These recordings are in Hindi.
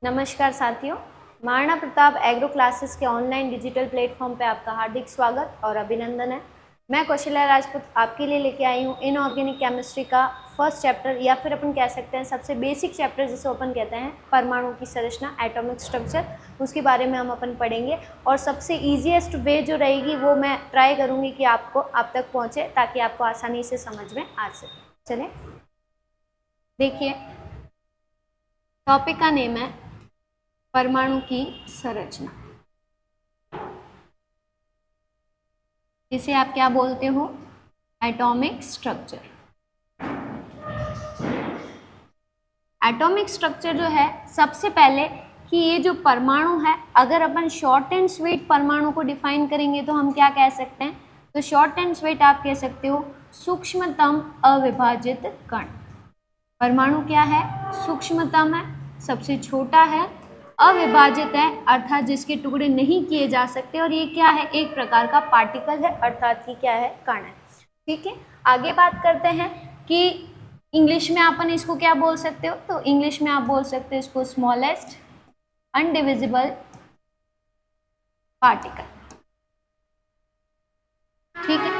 नमस्कार साथियों, महाराणा प्रताप एग्रो क्लासेस के ऑनलाइन डिजिटल प्लेटफॉर्म पे आपका हार्दिक स्वागत और अभिनंदन है। मैं कौशल्या राजपूत आपके लिए लेके आई हूँ इनऑर्गेनिक केमिस्ट्री का फर्स्ट चैप्टर, या फिर अपन कह सकते हैं सबसे बेसिक चैप्टर जिसे अपन कहते हैं परमाणु की संरचना, एटॉमिक स्ट्रक्चर। उसके बारे में हम अपन पढ़ेंगे और सबसे ईजीएस्ट वे जो रहेगी वो मैं ट्राई करूँगी कि आपको आप तक पहुँचे, ताकि आपको आसानी से समझ में आ सके। चलें, देखिए टॉपिक का नेम है परमाणु की संरचना। इसे आप क्या बोलते हो? Atomic structure. एटॉमिक स्ट्रक्चर जो है, सबसे पहले कि ये जो परमाणु है, अगर अपन शॉर्ट एंड स्वीट परमाणु को डिफाइन करेंगे तो हम क्या कह सकते हैं? तो शॉर्ट एंड स्वीट आप कह सकते हो सूक्ष्मतम अविभाजित कण। परमाणु क्या है? सूक्ष्मतम है, सबसे छोटा है, अविभाजित है अर्थात जिसके टुकड़े नहीं किए जा सकते, और ये क्या है? एक प्रकार का पार्टिकल है अर्थात कि क्या है? कण है। ठीक है, आगे बात करते हैं कि इंग्लिश में अपन इसको क्या बोल सकते हो? तो इंग्लिश में आप बोल सकते हो इसको स्मॉलेस्ट अनडिविजिबल पार्टिकल। ठीक है,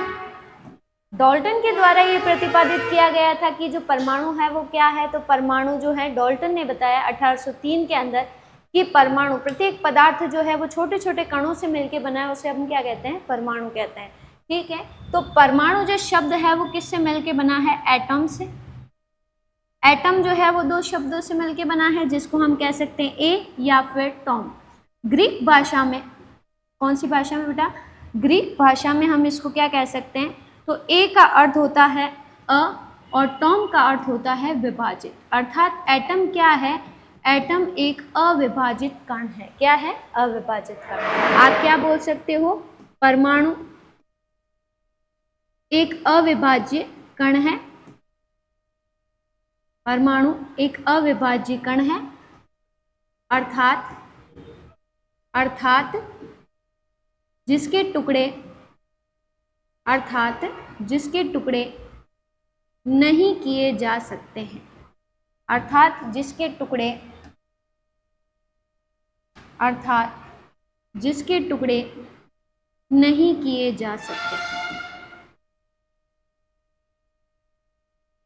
डाल्टन के द्वारा ये प्रतिपादित किया गया था कि जो परमाणु है वो क्या है? तो परमाणु जो है, डाल्टन ने बताया 1803 के अंदर कि परमाणु, प्रत्येक पदार्थ जो है वो छोटे छोटे कणों से मिलकर बना है, उसे हम क्या कहते हैं? परमाणु कहते हैं। ठीक है, तो परमाणु जो शब्द है वो किससे मिलकर बना है? एटम से। एटम जो है वो दो शब्दों से मिलकर बना है, जिसको हम कह सकते हैं ए या फिर टॉम। ग्रीक भाषा में, कौन सी भाषा में बेटा? ग्रीक भाषा में हम इसको क्या कह सकते हैं? तो ए का अर्थ होता है अ और टॉम का अर्थ होता है विभाजित, अर्थात एटम क्या है? एटम एक अविभाजित कण है। क्या है? अविभाजित कण। आप क्या बोल सकते हो? परमाणु एक अविभाज्य कण है। परमाणु एक अविभाज्य कण है, अर्थात जिसके टुकड़े नहीं किए जा सकते हैं, अर्थात जिसके टुकड़े नहीं किए जा सकते।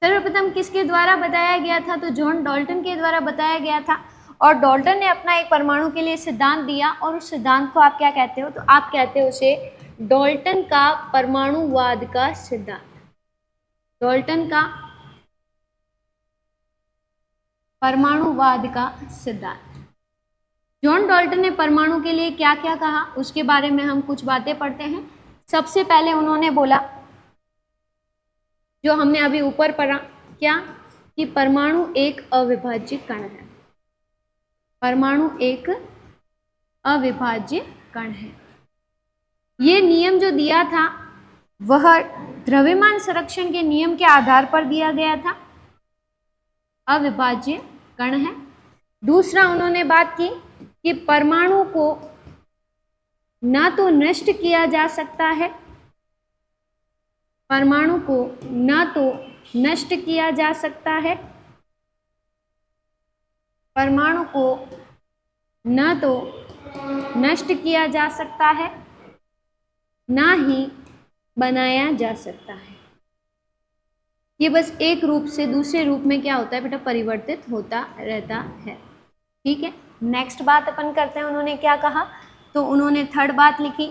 सर्वप्रथम किसके द्वारा बताया गया था? तो जॉन डाल्टन के द्वारा बताया गया था, और डाल्टन ने अपना एक परमाणु के लिए सिद्धांत दिया, और उस सिद्धांत को आप क्या कहते हो? तो आप कहते हो उसे डाल्टन का परमाणुवाद का सिद्धांत। डाल्टन का परमाणुवाद का सिद्धांत। जॉन डाल्टन ने परमाणु के लिए क्या क्या कहा, उसके बारे में हम कुछ बातें पढ़ते हैं। सबसे पहले उन्होंने बोला, जो हमने अभी ऊपर पढ़ा, क्या? कि परमाणु एक अविभाज्य कण है। परमाणु एक अविभाज्य कण है। ये नियम जो दिया था वह द्रव्यमान संरक्षण के नियम के आधार पर दिया गया था। अविभाज्य कण है। दूसरा उन्होंने बात की कि परमाणु को ना तो नष्ट किया जा सकता है, परमाणु को ना तो नष्ट किया जा सकता है, परमाणु को ना तो नष्ट किया जा सकता है, ना ही बनाया जा सकता है। ये बस एक रूप से दूसरे रूप में क्या होता है बेटा? परिवर्तित होता रहता है। ठीक है, नेक्स्ट बात अपन करते हैं, उन्होंने क्या कहा? तो उन्होंने थर्ड बात लिखी।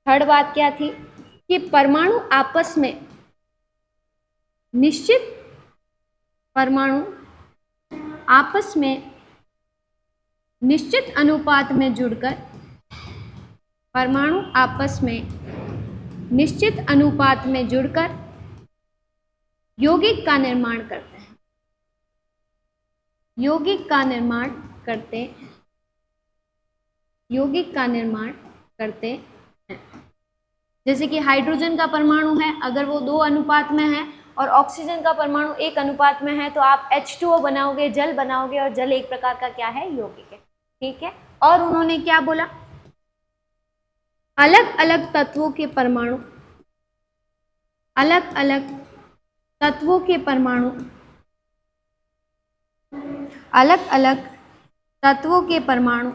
थर्ड बात क्या थी? कि परमाणु आपस में निश्चित अनुपात में जुड़कर, परमाणु आपस में निश्चित अनुपात में जुड़कर यौगिक का निर्माण करते हैं। यौगिक का निर्माण करते हैं। जैसे कि हाइड्रोजन का परमाणु है, अगर वो 2 अनुपात में है और ऑक्सीजन का परमाणु 1 अनुपात में है, तो आप H2O बनाओगे, जल बनाओगे, और जल एक प्रकार का क्या है? यौगिक है। ठीक है, और उन्होंने क्या बोला? अलग अलग तत्वों के परमाणु अलग अलग तत्वों के परमाणु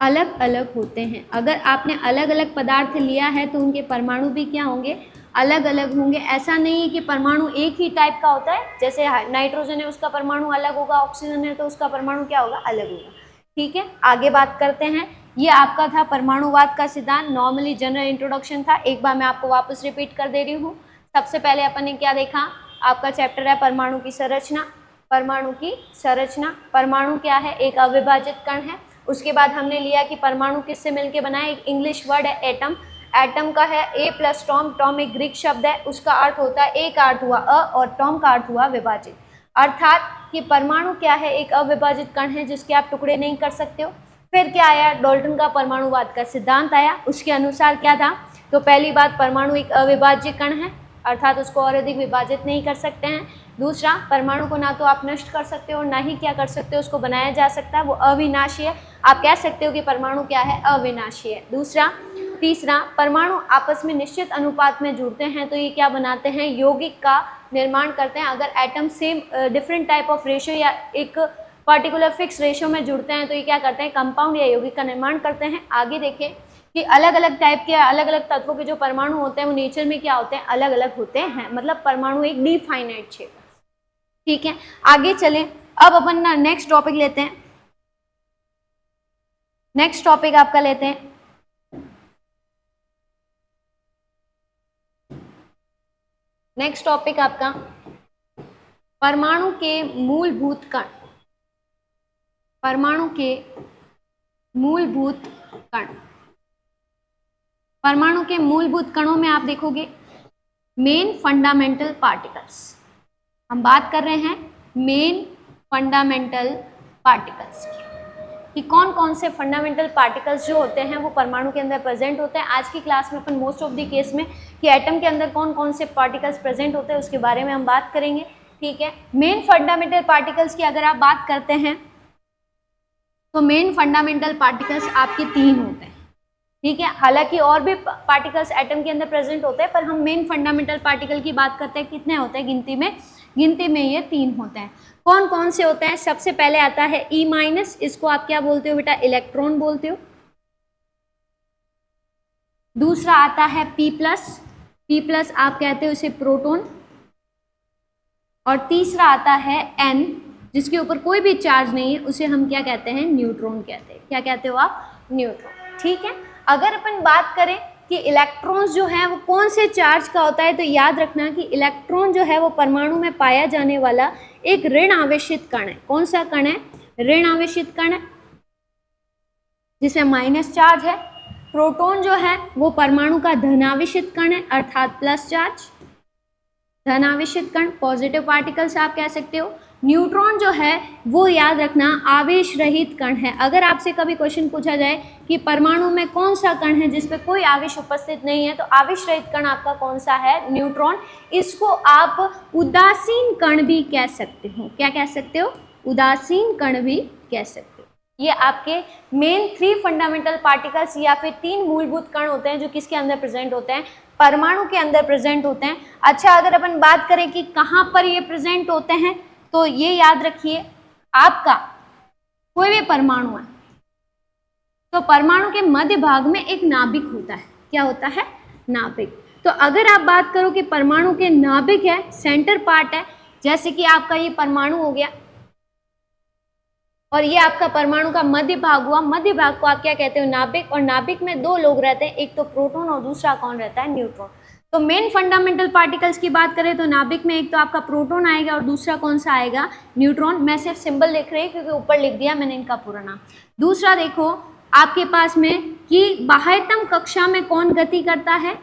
अलग अलग होते हैं। अगर आपने अलग अलग पदार्थ लिया है तो उनके परमाणु भी क्या होंगे, अलग अलग होंगे। ऐसा नहीं है कि परमाणु एक ही टाइप का होता है, जैसे नाइट्रोजन है उसका परमाणु अलग होगा, ऑक्सीजन है तो उसका परमाणु क्या होगा, अलग होगा। ठीक है, आगे बात करते हैं। ये आपका था परमाणुवाद का सिद्धांत, नॉर्मली जनरल इंट्रोडक्शन था। एक बार मैं आपको वापस रिपीट कर दे रही हूँ। सबसे पहले अपन ने क्या देखा, आपका चैप्टर है परमाणु की संरचना। परमाणु की संरचना, परमाणु क्या है, एक अविभाजित कण है। उसके बाद हमने लिया कि परमाणु किससे मिलके बना है, एक इंग्लिश वर्ड है एटम। एटम का है ए प्लस टॉम, टॉम एक ग्रीक शब्द है, उसका अर्थ होता है, एक अर्थ हुआ अ और टॉम का अर्थ हुआ विभाजित, अर्थात कि परमाणु क्या है, एक अविभाजित कण है जिसके आप टुकड़े नहीं कर सकते हो। फिर क्या आया, डाल्टन का परमाणुवाद का सिद्धांत आया। उसके अनुसार क्या था, तो पहली बात, परमाणु एक अविभाज्य कण है अर्थात उसको और अधिक विभाजित नहीं कर सकते हैं। दूसरा, परमाणु को ना तो आप नष्ट कर सकते हो ना ही क्या कर सकते हो, उसको बनाया जा सकता है, वो अविनाशी है। आप कह सकते हो कि परमाणु क्या है, अविनाशी है। दूसरा, तीसरा, परमाणु आपस में निश्चित अनुपात में जुड़ते हैं तो ये क्या बनाते हैं, यौगिक का निर्माण करते हैं। अगर atom same different type of ratio या एक पर्टिकुलर फिक्स रेशियो में जुड़ते हैं तो ये क्या करते हैं, कंपाउंड या यौगिक का निर्माण करते हैं। आगे देखें कि अलग अलग टाइप के अलग अलग तत्वों के जो परमाणु होते हैं वो नेचर में क्या होते हैं, अलग अलग होते हैं, मतलब परमाणु एक डिफाइनाइट शेप। ठीक है, आगे चलें। अब अपन ना नेक्स्ट टॉपिक लेते हैं। नेक्स्ट टॉपिक आपका लेते हैं नेक्स्ट टॉपिक आपका परमाणु के मूलभूत कण। परमाणु के मूलभूत कण, परमाणु के मूलभूत कणों में आप देखोगे मेन फंडामेंटल पार्टिकल्स। हम बात कर रहे हैं मेन फंडामेंटल पार्टिकल्स की, कि कौन कौन से फंडामेंटल पार्टिकल्स जो होते हैं वो परमाणु के अंदर प्रेजेंट होते हैं। आज की क्लास में अपन मोस्ट ऑफ द केस में कि एटम के अंदर कौन कौन से पार्टिकल्स प्रेजेंट होते हैं उसके बारे में हम बात करेंगे। ठीक है, मेन फंडामेंटल पार्टिकल्स की अगर आप बात करते हैं तो मेन फंडामेंटल पार्टिकल्स आपके 3 होते हैं। ठीक है, हालांकि और भी पार्टिकल्स एटम के अंदर प्रेजेंट होते हैं पर हम मेन फंडामेंटल पार्टिकल की बात करते हैं, कितने होते हैं गिनती में ये 3 होते हैं। कौन कौन से होते हैं, सबसे पहले आता है ई माइनस, इसको आप क्या बोलते हो बेटा, इलेक्ट्रॉन बोलते हो। दूसरा आता है पी प्लस आप कहते हो इसे प्रोटॉन। और तीसरा आता है एन, जिसके ऊपर कोई भी चार्ज नहीं है, उसे हम क्या कहते हैं, न्यूट्रॉन कहते हैं। क्या कहते हो आप, न्यूट्रॉन। ठीक है, अगर अपन बात करें कि इलेक्ट्रॉन्स जो है वो कौन से चार्ज का होता है, तो याद रखना कि इलेक्ट्रॉन जो है वो परमाणु में पाया जाने वाला एक ऋण आवेशित कण है। कौन सा कण है, ऋण आवेशित कण है जिसमें माइनस चार्ज है। प्रोटॉन जो है वो परमाणु का धनावेशित कण है अर्थात प्लस चार्ज, धनावेशित कण, पॉजिटिव पार्टिकल्स आप कह सकते हो। न्यूट्रॉन जो है वो याद रखना आवेश रहित कण है। अगर आपसे कभी क्वेश्चन पूछा जाए कि परमाणु में कौन सा कण है जिसपे कोई आवेश उपस्थित नहीं है, तो आवेश रहित कण आपका कौन सा है, न्यूट्रॉन। इसको आप उदासीन कण भी कह सकते हो। क्या कह सकते हो, उदासीन कण भी कह सकते हो। ये आपके मेन 3 फंडामेंटल पार्टिकल्स या फिर 3 मूलभूत कण होते हैं जो किसके अंदर प्रेजेंट होते हैं, परमाणु के अंदर प्रेजेंट होते हैं। अच्छा, अगर अपन बात करें कि कहाँ पर ये प्रेजेंट होते हैं, तो ये याद रखिए, आपका कोई भी परमाणु है तो परमाणु के मध्य भाग में एक नाभिक होता है। क्या होता है, नाभिक। तो अगर आप बात करो कि परमाणु के नाभिक है, सेंटर पार्ट है, जैसे कि आपका ये परमाणु हो गया और ये आपका परमाणु का मध्य भाग हुआ। मध्य भाग को आप क्या कहते हो, नाभिक। और नाभिक में 2 लोग रहते हैं, एक तो प्रोटॉन और दूसरा कौन रहता है, न्यूट्रॉन। तो मेन फंडामेंटल पार्टिकल्स की बात करें तो नाभिक में एक तो आपका प्रोटॉन आएगा और दूसरा कौन सा आएगा, न्यूट्रॉन। मैं सिर्फ सिंबल लिख रही हूँ क्योंकि ऊपर लिख दिया मैंने इनका पूरा नाम। दूसरा देखो आपके पास में कि बाह्यतम कक्षा में कौन गति करता है,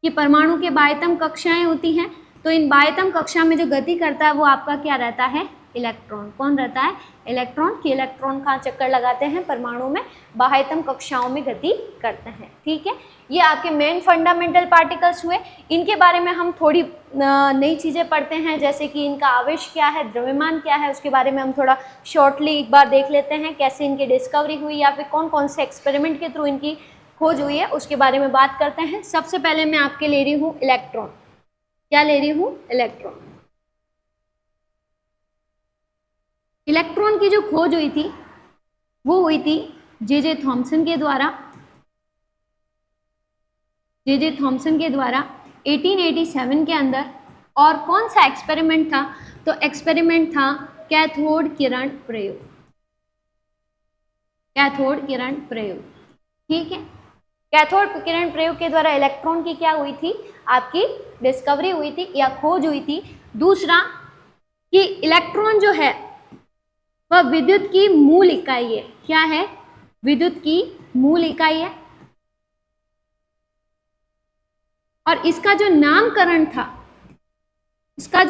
कि परमाणु के बाह्यतम कक्षाएं होती हैं, तो इन बाह्यतम कक्षा में जो गति करता है वो आपका क्या रहता है, इलेक्ट्रॉन। कौन रहता है, इलेक्ट्रॉन। की इलेक्ट्रॉन का चक्कर लगाते हैं परमाणु में, बाह्यतम कक्षाओं में गति करते हैं। ठीक है, ये आपके मेन फंडामेंटल पार्टिकल्स हुए। इनके बारे में हम थोड़ी नई चीज़ें पढ़ते हैं, जैसे कि इनका आवेश क्या है, द्रव्यमान क्या है, उसके बारे में हम थोड़ा शॉर्टली एक बार देख लेते हैं, कैसे इनकी डिस्कवरी हुई या फिर कौन कौन से एक्सपेरिमेंट के थ्रू इनकी खोज हुई है, उसके बारे में बात करते हैं। सबसे पहले मैं आपके ले रही हूँ इलेक्ट्रॉन। क्या ले रही हूँ, इलेक्ट्रॉन। इलेक्ट्रॉन की जो खोज हुई थी वो हुई थी जे थॉमसन के द्वारा। जे थॉमसन के द्वारा 1887 के अंदर। और कौन सा एक्सपेरिमेंट था? तो एक्सपेरिमेंट था कैथोड किरण प्रयोग। कैथोड किरण प्रयोग, ठीक है। कैथोड किरण प्रयोग के द्वारा इलेक्ट्रॉन की क्या हुई थी? आपकी डिस्कवरी हुई थी या खोज हुई थी। दूसरा कि इलेक्ट्रॉन जो है वह विद्युत की मूल इकाई है। क्या है? विद्युत की मूल इकाई है। और इसका जो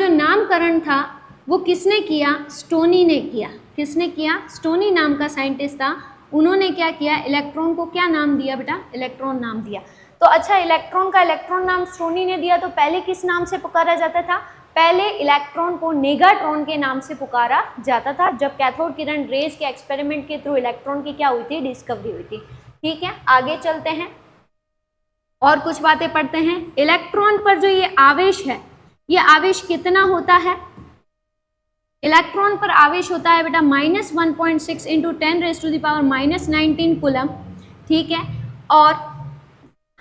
नामकरण था वो किसने किया? स्टोनी ने किया। किसने किया? स्टोनी नाम का साइंटिस्ट था। उन्होंने क्या किया? इलेक्ट्रॉन को क्या नाम दिया बेटा? इलेक्ट्रॉन नाम दिया। तो अच्छा, इलेक्ट्रॉन नाम स्टोनी ने दिया, तो पहले किस नाम से पुकारा जाता था? पहले इलेक्ट्रॉन को नेगाट्रॉन के नाम से पुकारा जाता था, जब कैथोड किरण रेज के एक्सपेरिमेंट के थ्रू इलेक्ट्रॉन की क्या हुई थी? डिस्कवरी हुई थी। ठीक है, आगे चलते हैं और कुछ बातें पढ़ते हैं। इलेक्ट्रॉन पर जो ये आवेश है, ये आवेश कितना होता है? इलेक्ट्रॉन पर आवेश होता है बेटा -1.6 इंटू 10⁻⁻19 कूलम। ठीक है, और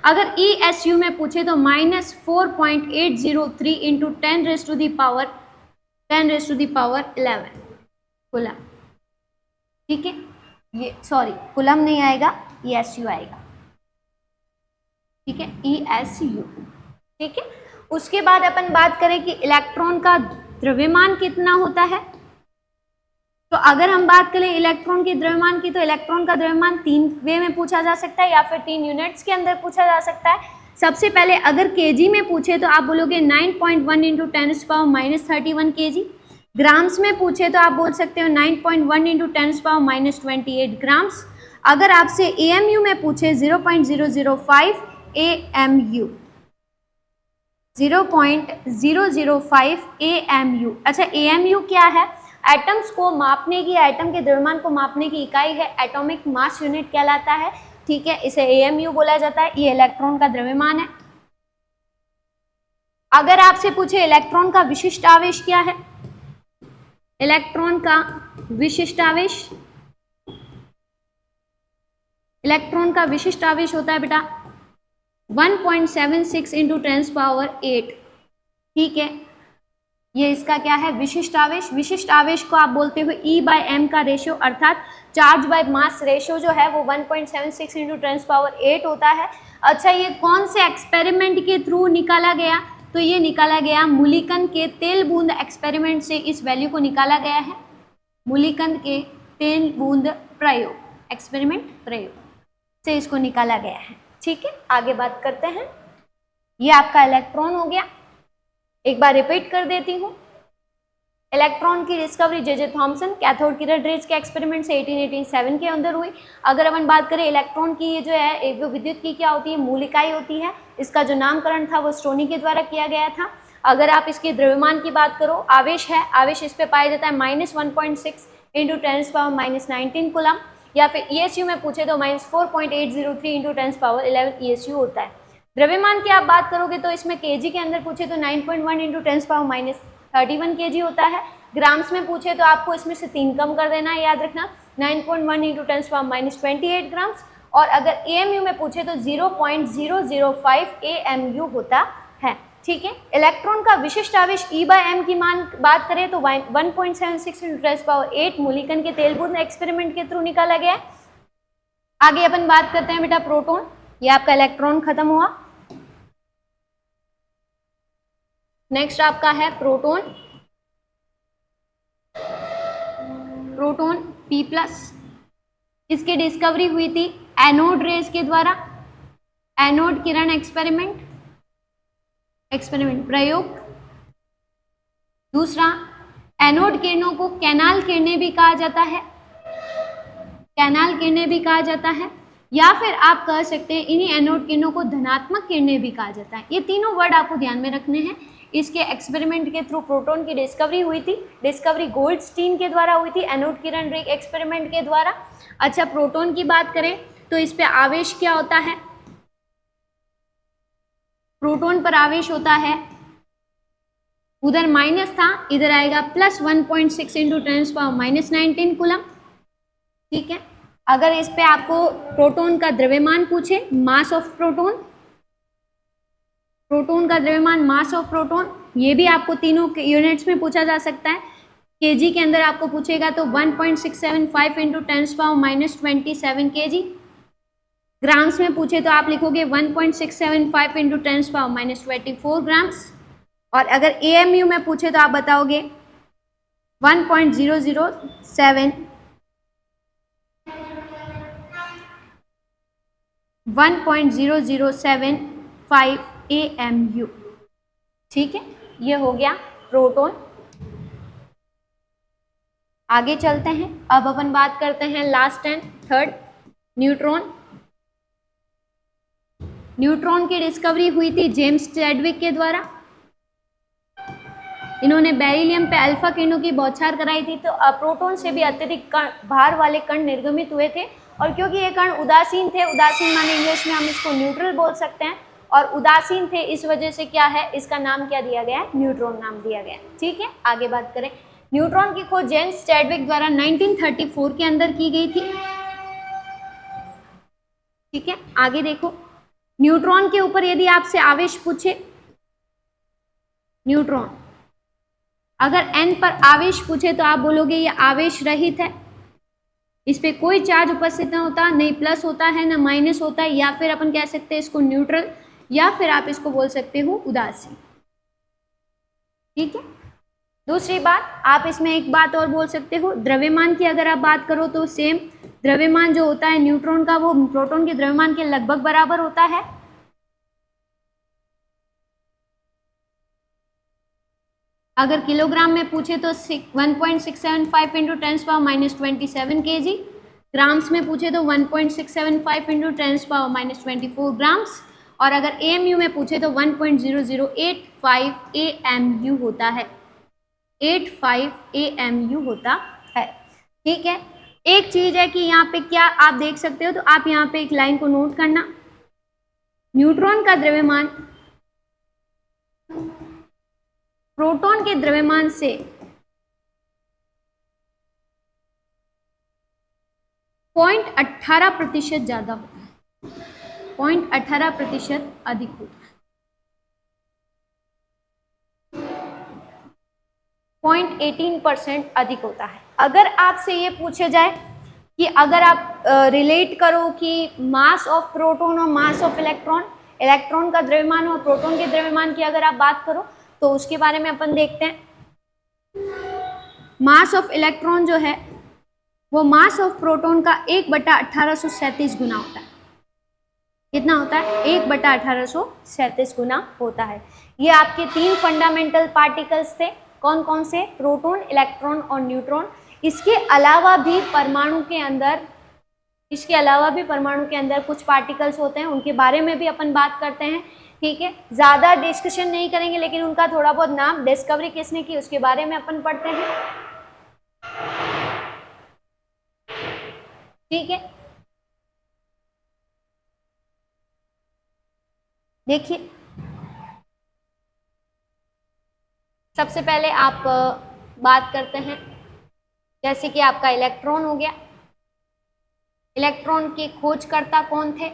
अगर ESU में पूछे तो -4.803 इंटू 10⁻11 कूलम। ठीक है, ये सॉरी कूलम नहीं आएगा, ESU आएगा। ठीक है, ESU। ठीक है, उसके बाद अपन बात करें कि इलेक्ट्रॉन का द्रव्यमान कितना होता है। तो अगर हम बात करें इलेक्ट्रॉन के द्रव्यमान की, तो इलेक्ट्रॉन का द्रव्यमान 3 वे में पूछा जा सकता है या फिर 3 यूनिट्स के अंदर पूछा जा सकता है। सबसे पहले अगर केजी में पूछे तो आप बोलोगे 9.1 इंटू 10⁻⁻31 केजी। ग्राम्स में पूछे तो आप बोल सकते हो 9.1 इंटू 10⁻⁻28 ग्राम्स। अगर आपसे AMU में पूछे 0.005 AMU, 0.005 AMU। अच्छा, AMU क्या है? एटम्स को मापने की, एटम के द्रव्यमान को मापने की इकाई है, एटॉमिक मास यूनिट कहलाता है। ठीक है, इसे AMU बोला जाता है। ये इलेक्ट्रॉन का द्रव्यमान है। अगर आपसे पूछे इलेक्ट्रॉन का विशिष्ट आवेश क्या है? इलेक्ट्रॉन का विशिष्ट आवेश, इलेक्ट्रॉन का विशिष्ट आवेश होता है बेटा 1.76 इंटू 10⁻8। ठीक है, ये इसका क्या है? विशिष्ट आवेश। विशिष्ट आवेश को आप बोलते हो E/m का रेशियो, अर्थात चार्ज बाय मास रेशियो जो है वो 1.76 इंटू 10⁻8 होता है। अच्छा, ये कौन से एक्सपेरिमेंट के थ्रू निकाला गया? तो ये निकाला गया मुलिकन के तेल बूंद एक्सपेरिमेंट से इस वैल्यू को निकाला गया है। मुलिकन के तेल बूंद प्रयोग, एक्सपेरिमेंट प्रयोग से इसको निकाला गया है। ठीक है, आगे बात करते हैं। ये आपका इलेक्ट्रॉन हो गया। एक बार रिपीट कर देती हूँ। इलेक्ट्रॉन की डिस्कवरी जे थॉमसन कैथोड किरण रेज के एक्सपेरिमेंट से 1887 के अंदर हुई। अगर अपन बात करें इलेक्ट्रॉन की, ये जो है वो विद्युत की क्या होती है? मूल इकाई होती है। इसका जो नामकरण था वो स्टोनी के द्वारा किया गया था। अगर आप इसके द्रव्यमान की बात करो, आवेश है, आवेश इस पे पाया जाता है -1.6 इंटू 10⁻⁻19 कूलम। या फिर ESU में पूछे तो -4.803 इंटू 10⁻11 ESU होता है। द्रव्यमान की आप बात करोगे तो इसमें केजी के अंदर पूछे तो 9.1 इंटू 10⁻31 केजी होता है। ग्राम्स में पूछे तो आपको इसमें से 3 कम कर देना है, याद रखना 9.1 इंटू 10⁻28 ग्राम्स। और अगर AMU में पूछे तो 0.005 AMU होता है। ठीक है, इलेक्ट्रॉन का विशिष्ट आवेश E/m की मान बात करें तो 1.76 इंटू 10⁻8 मुलिकन के तेल बूंद एक्सपेरिमेंट के थ्रू निकाला गया है। आगे अपन बात करते हैं बेटा प्रोटॉन। ये आपका इलेक्ट्रॉन खत्म हुआ। नेक्स्ट आपका है प्रोटॉन। Proton P+। इसकी डिस्कवरी हुई थी एनोड रेज के द्वारा, एनोड किरण एक्सपेरिमेंट प्रयोग। दूसरा, एनोड किरणों को कैनाल किरणें भी कहा जाता है, कैनाल किरणें भी कहा जाता है, या फिर आप कह सकते हैं इन्हीं एनोड किरणों को धनात्मक किरणें भी कहा जाता है। ये तीनों वर्ड आपको ध्यान में रखने हैं। इसके एक्सपेरिमेंट के थ्रू प्रोटॉन की डिस्कवरी हुई थी। डिस्कवरी गोल्डस्टीन के द्वारा हुई थी, एनोड किरण रे एक्सपेरिमेंट के द्वारा। अच्छा, प्रोटॉन की बात करें तो इस पे आवेश क्या होता है? प्रोटॉन पर आवेश होता है उधर माइनस था, इधर आएगा प्लस 1.6 इंटू 10⁻19 कूलम। ठीक है, अगर इस पे आपको प्रोटॉन का द्रव्यमान पूछे, मास ऑफ प्रोटॉन, प्रोटॉन का द्रव्यमान, मास ऑफ प्रोटॉन, ये भी आपको तीनों यूनिट्स में पूछा जा सकता है। केजी के अंदर आपको पूछेगा तो 1.675 इंटू 10⁻27 केजी। ग्राम्स में पूछे तो आप लिखोगे 1.675 इंटू 10⁻24 ग्राम्स। और अगर एएमयू में पूछे तो आप बताओगे 1.0075 AMU। ठीक है, ये हो गया प्रोटॉन। आगे चलते हैं, अब अपन बात करते हैं last and third, neutron. Neutron की डिस्कवरी हुई थी जेम्स चैडविक के द्वारा। इन्होंने बेरिलियम पे अल्फा किरणों की बौछार कराई थी, तो प्रोटॉन से भी अत्यधिक भार वाले कण निर्गमित हुए थे। और क्योंकि ये कण उदासीन थे, उदासीन माने इंग्लिश में हम इसको न्यूट्रल बोल सकते हैं, और उदासीन थे इस वजह से क्या है, इसका नाम क्या दिया गया है, न्यूट्रॉन नाम दिया गया है। ठीक है, आगे बात करें, न्यूट्रॉन की खोज जेम्स चैडविक द्वारा 1934 के अंदर की गई थी। ठीक है, आगे देखो, न्यूट्रॉन के ऊपर यदि आपसे आवेश पूछे, न्यूट्रॉन अगर n पर आवेश पूछे तो आप बोलोगे ये आवेश रहित है, इस पे कोई चार्ज उपस्थित नहीं होता, नहीं प्लस होता है ना माइनस होता है, या फिर अपन कह सकते हैं इसको न्यूट्रल, या फिर आप इसको बोल सकते हो उदासीन। ठीक है, दूसरी बात, आप इसमें एक बात और बोल सकते हो, द्रव्यमान की अगर आप बात करो तो सेम द्रव्यमान जो होता है न्यूट्रॉन का वो प्रोटॉन के द्रव्यमान के लगभग बराबर होता है। अगर किलोग्राम में पूछे तो 1.675 इंटू 10⁻27 केजी, ग्राम्स में पूछे तो 1.675 इंटू 10⁻24 ग्राम्स, और अगर एएमयू में पूछे तो 1.0085 AMU होता है, 85 AMU होता है। ठीक है, एक चीज है कि यहाँ पे क्या आप देख सकते हो, तो आप यहाँ पे एक लाइन को नोट करना, न्यूट्रॉन का द्रव्यमान प्रोटॉन के द्रव्यमान से 0.18% ज्यादा होता है, 0.18% अधिक होता है, 0.18% अधिक होता है। अगर आपसे ये पूछे जाए कि अगर आप रिलेट करो कि मास ऑफ प्रोटॉन और मास ऑफ इलेक्ट्रॉन, इलेक्ट्रॉन का द्रव्यमान और प्रोटॉन के द्रव्यमान की अगर आप बात करो तो उसके बारे में अपन देखते हैं। मास ऑफ इलेक्ट्रॉन जो है वो मास ऑफ प्रोटॉन का 1/1837 गुना होता है। कितना होता है? 1/1837 गुना होता है। ये आपके 3 फंडामेंटल पार्टिकल्स थे, कौन कौन से? प्रोटॉन, इलेक्ट्रॉन और न्यूट्रॉन। इसके अलावा भी परमाणु के अंदर कुछ पार्टिकल्स होते हैं, उनके बारे में भी अपन बात करते हैं। ठीक है, ज़्यादा डिस्कशन नहीं करेंगे, लेकिन उनका थोड़ा बहुत नाम, डिस्कवरी किसने की उसके बारे में अपन पढ़ते हैं। ठीक है, देखिए सबसे पहले आप बात करते हैं, जैसे कि आपका इलेक्ट्रॉन हो गया। इलेक्ट्रॉन के खोजकर्ता कौन थे?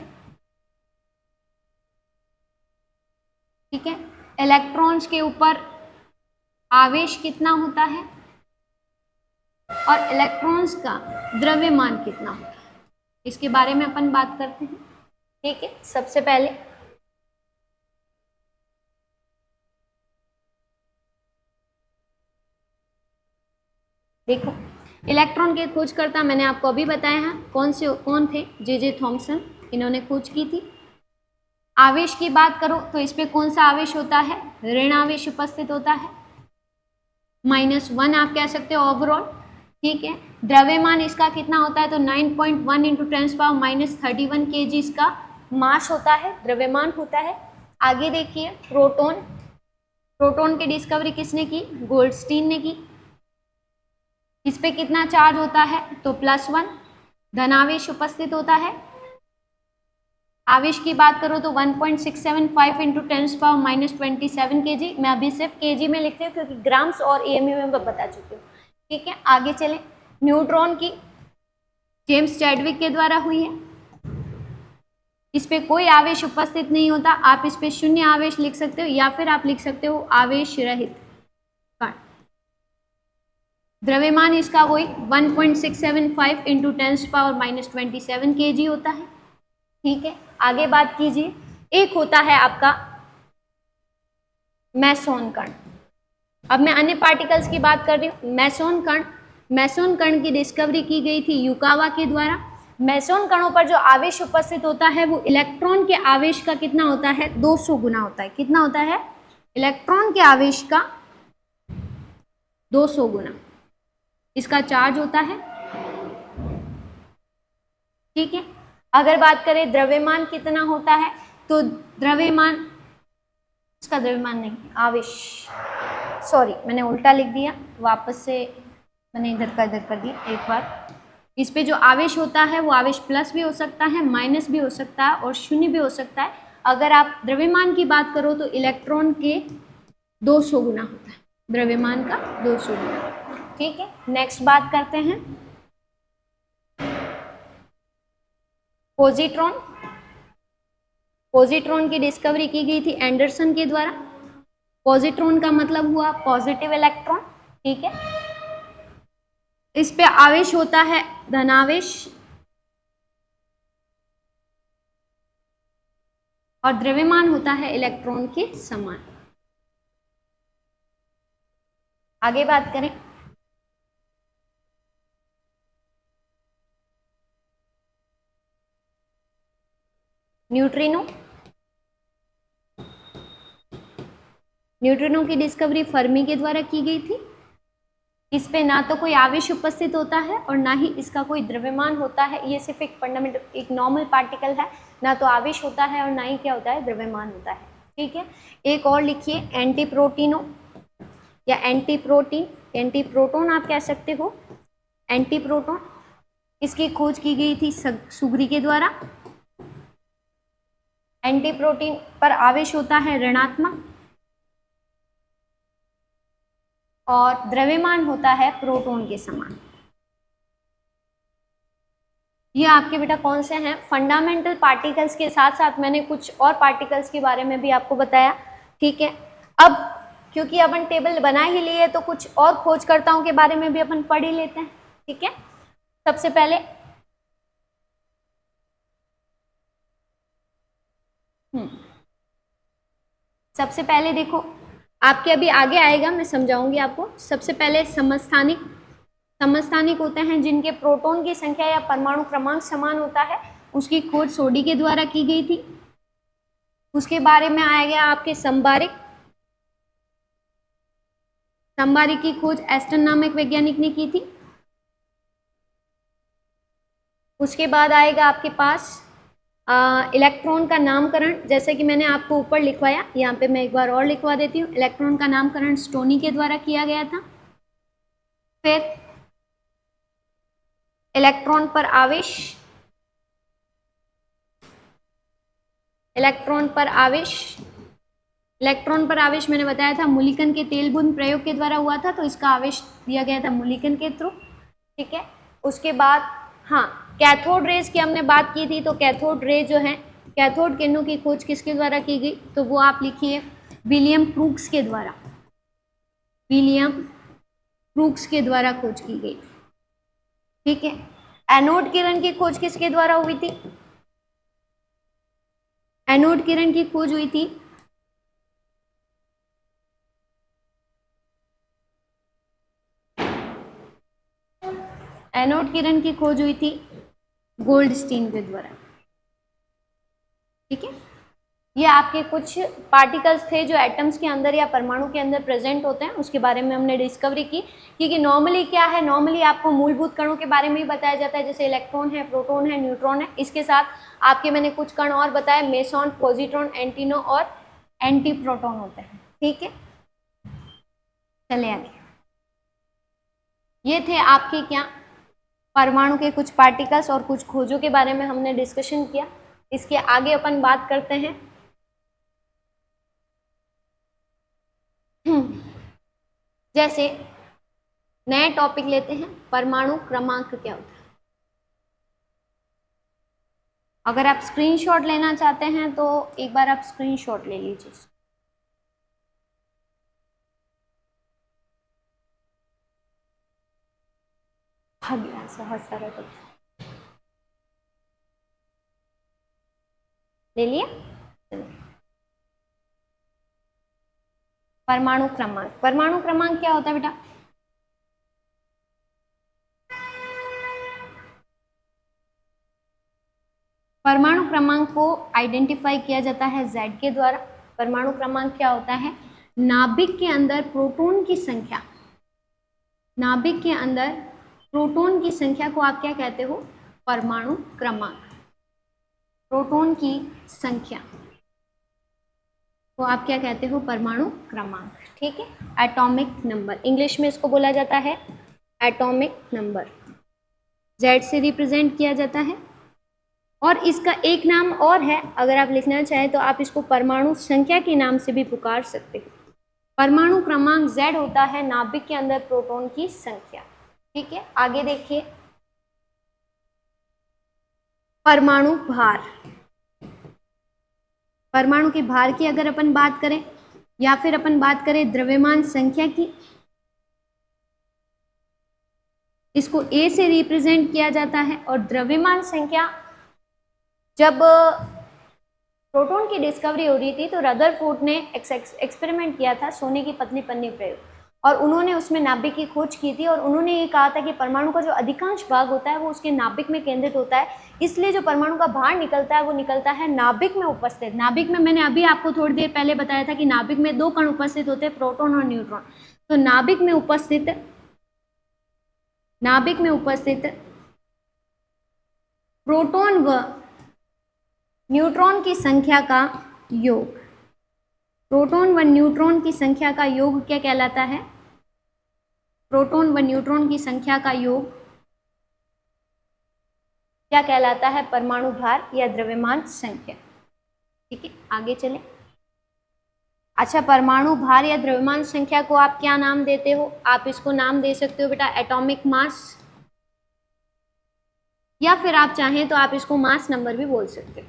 ठीक है, इलेक्ट्रॉन्स के ऊपर आवेश कितना होता है और इलेक्ट्रॉन्स का द्रव्यमान कितना होता है, इसके बारे में अपन बात करते हैं। ठीक है, सबसे पहले देखो, इलेक्ट्रॉन के खोजकर्ता मैंने आपको अभी बताया है, कौन थे? जे थॉमसन, इन्होंने खोज की थी। आवेश की बात करो तो इस पे कौन सा आवेश होता है? ऋण आवेश उपस्थित होता है, -1 आप कह सकते हो ओवरऑल। ठीक है, द्रव्यमान इसका कितना होता है? तो 9.1 इंटू 10⁻31 kg इसका मास होता है, द्रव्यमान होता है। आगे देखिए, प्रोटॉन की डिस्कवरी किसने की? गोल्डस्टीन ने की। इस पे कितना चार्ज होता है? तो +1 धनावेश उपस्थित होता है। आवेश की बात करो तो 1.675 इंटू 10⁻⁻27 kg। मैं अभी सिर्फ केजी में लिखती हूँ क्योंकि ग्राम्स और एमयू में बता चुकी हूँ। ठीक है, आगे चलें। न्यूट्रॉन की जेम्स चैडविक के द्वारा हुई है। इस पे कोई आवेश उपस्थित नहीं होता। आप इस पे शून्य आवेश लिख सकते हो या फिर आप लिख सकते हो आवेश रहित कण। द्रव्यमान इसका वही 1.675 इंटू 10⁻⁻27 kg होता है। ठीक है, आगे बात कीजिए। एक होता है आपका मैसोन कण। अब मैं अन्य पार्टिकल्स की बात कर रही हूँ। मैसोन कण की डिस्कवरी की गई थी युकावा के द्वारा। मैसोन कणों पर जो आवेश उपस्थित होता है वो इलेक्ट्रॉन के आवेश का कितना होता है? 200 गुना होता है। कितना होता है? इलेक्ट्रॉन के आवेश का 200 गुना इसका चार्ज होता है। ठीक है, अगर बात करें द्रव्यमान कितना होता है, तो द्रव्यमान, इसका द्रव्यमान नहीं, आवेश, सॉरी मैंने उल्टा लिख दिया, वापस से मैंने इधर का इधर कर दिया एक बार। इस पे जो आवेश होता है वो आवेश प्लस भी हो सकता है, माइनस भी हो सकता है और शून्य भी हो सकता है। अगर आप द्रव्यमान की बात करो तो इलेक्ट्रॉन के 200 गुना होता है, द्रव्यमान का 200 गुना। ठीक है, नेक्स्ट बात करते हैं पॉजिट्रॉन। पॉजिट्रॉन की डिस्कवरी की गई थी एंडरसन के द्वारा। पॉजिट्रॉन का मतलब हुआ पॉजिटिव इलेक्ट्रॉन। ठीक है, इस पे आवेश होता है धनावेश और द्रव्यमान होता है इलेक्ट्रॉन के समान। आगे बात करें न्यूट्रिनो। न्यूट्रिनो की डिस्कवरी फर्मी के द्वारा की गई थी। इस पे ना तो कोई आवेश उपस्थित होता है और ना ही इसका कोई द्रव्यमान होता है। ये सिर्फ एक फंडामेंटल, एक नॉर्मल पार्टिकल है, ना तो आवेश होता है और ना ही क्या होता है, द्रव्यमान होता है। ठीक है, एक और लिखिए एंटीप्रोटीनो या एंटी प्रोटीन, एंटी प्रोटोन आप कह सकते हो। एंटी प्रोटोन, इसकी खोज की गई थी सुगरी के द्वारा। एंटी प्रोटीन पर आवेश होता है ऋणात्मक और द्रव्यमान होता है प्रोटॉन के समान। ये आपके बेटा कौन से हैं? फंडामेंटल पार्टिकल्स के साथ साथ मैंने कुछ और पार्टिकल्स के बारे में भी आपको बताया। ठीक है, अब क्योंकि अपन टेबल बना ही लिए तो कुछ और खोजकर्ताओं के बारे में भी अपन पढ़ ही लेते हैं। ठीक है, सबसे पहले देखो, आपके अभी आगे आएगा, मैं समझाऊंगी आपको। सबसे पहले समस्थानिक होते हैं जिनके प्रोटॉन की संख्या या परमाणु क्रमांक समान होता है। उसकी खोज सोडी के द्वारा की गई थी। उसके बारे में आएगा आपके संबारिक की खोज एस्टन नामक वैज्ञानिक ने की थी। उसके बाद आएगा आपके पास इलेक्ट्रॉन का नामकरण, जैसे कि मैंने आपको ऊपर लिखवाया, यहाँ पे मैं एक बार और लिखवा देती हूँ। इलेक्ट्रॉन का नामकरण स्टोनी के द्वारा किया गया था। फिर इलेक्ट्रॉन पर आवेश मैंने बताया था मुलिकन के तेल बूंद प्रयोग के द्वारा हुआ था, तो इसका आवेश दिया गया था मुलिकन के थ्रू। ठीक है, उसके बाद हाँ, कैथोड रेज की हमने बात की थी, तो कैथोड रे जो है, कैथोड किरणों की खोज किसके द्वारा की गई? तो वो आप लिखिए विलियम क्रूक्स के द्वारा। विलियम क्रूक्स के द्वारा खोज की गई। ठीक है, एनोड किरण की खोज किसके द्वारा हुई थी? एनोड किरण की खोज हुई थी गोल्डस्टीन के द्वारा। ठीक है, ये आपके कुछ पार्टिकल्स थे जो एटम्स के अंदर या परमाणु के अंदर प्रेजेंट होते हैं, उसके बारे में हमने डिस्कवरी की। क्योंकि नॉर्मली क्या है, नॉर्मली आपको मूलभूत कणों के बारे में ही बताया जाता है, जैसे इलेक्ट्रॉन है, प्रोटॉन है, न्यूट्रॉन है। इसके साथ आपके मैंने कुछ कण और बताए, मेसॉन, पॉजिट्रॉन, एंटीनो और एंटी प्रोटॉन होते हैं। ठीक है, चले आगे। ये थे आपके क्या, परमाणु के कुछ पार्टिकल्स और कुछ खोजों के बारे में हमने डिस्कशन किया। इसके आगे अपन बात करते हैं जैसे नया टॉपिक लेते हैं, परमाणु क्रमांक क्या होता है। अगर आप स्क्रीनशॉट लेना चाहते हैं तो एक बार आप स्क्रीनशॉट ले लीजिए। बहुत सारा तो ले लिया। परमाणु क्रमांक, परमाणु क्रमांक क्या होता है बेटा? परमाणु क्रमांक को आइडेंटिफाई किया जाता है Z के द्वारा। परमाणु क्रमांक क्या होता है? नाभिक के अंदर प्रोटॉन की संख्या, नाभिक के अंदर प्रोटॉन की संख्या को आप क्या कहते हो? परमाणु क्रमांक। प्रोटॉन की संख्या को आप क्या कहते हो? परमाणु क्रमांक। ठीक है, एटॉमिक नंबर, इंग्लिश में इसको बोला जाता है एटॉमिक नंबर। Z से रिप्रेजेंट किया जाता है। और इसका एक नाम और है, अगर आप लिखना चाहें तो आप इसको परमाणु संख्या के नाम से भी पुकार सकते हो। परमाणु क्रमांक Z होता है नाभिक के अंदर प्रोटॉन की संख्या। ठीक है, आगे देखिए, परमाणु भार। परमाणु के भार की अगर अपन बात करें या फिर अपन बात करें द्रव्यमान संख्या की, इसको A से रिप्रेजेंट किया जाता है। और द्रव्यमान संख्या, जब प्रोटॉन की डिस्कवरी हो रही थी तो रदरफोर्ड ने एक्सपेरिमेंट किया था सोने की पतली पन्नी प्रयोग, और उन्होंने उसमें नाभिक की खोज की थी। और उन्होंने ये कहा था कि परमाणु का जो अधिकांश भाग होता है वो उसके नाभिक में केंद्रित होता है, इसलिए जो परमाणु का भार निकलता है वो निकलता है नाभिक में उपस्थित। नाभिक में मैंने अभी आपको थोड़ी देर पहले बताया था कि नाभिक में दो कण उपस्थित होते हैं, प्रोटॉन और न्यूट्रॉन। तो नाभिक में उपस्थित प्रोटॉन व न्यूट्रॉन की संख्या का योग, प्रोटॉन व न्यूट्रॉन की संख्या का योग क्या कहलाता है? प्रोटॉन व न्यूट्रॉन की संख्या का योग क्या कहलाता है? परमाणु भार या द्रव्यमान संख्या। ठीक है, आगे चलें। अच्छा, परमाणु भार या द्रव्यमान संख्या को आप क्या नाम देते हो? आप इसको नाम दे सकते हो बेटा एटॉमिक मास, या फिर आप चाहें तो आप इसको मास नंबर भी बोल सकते हो।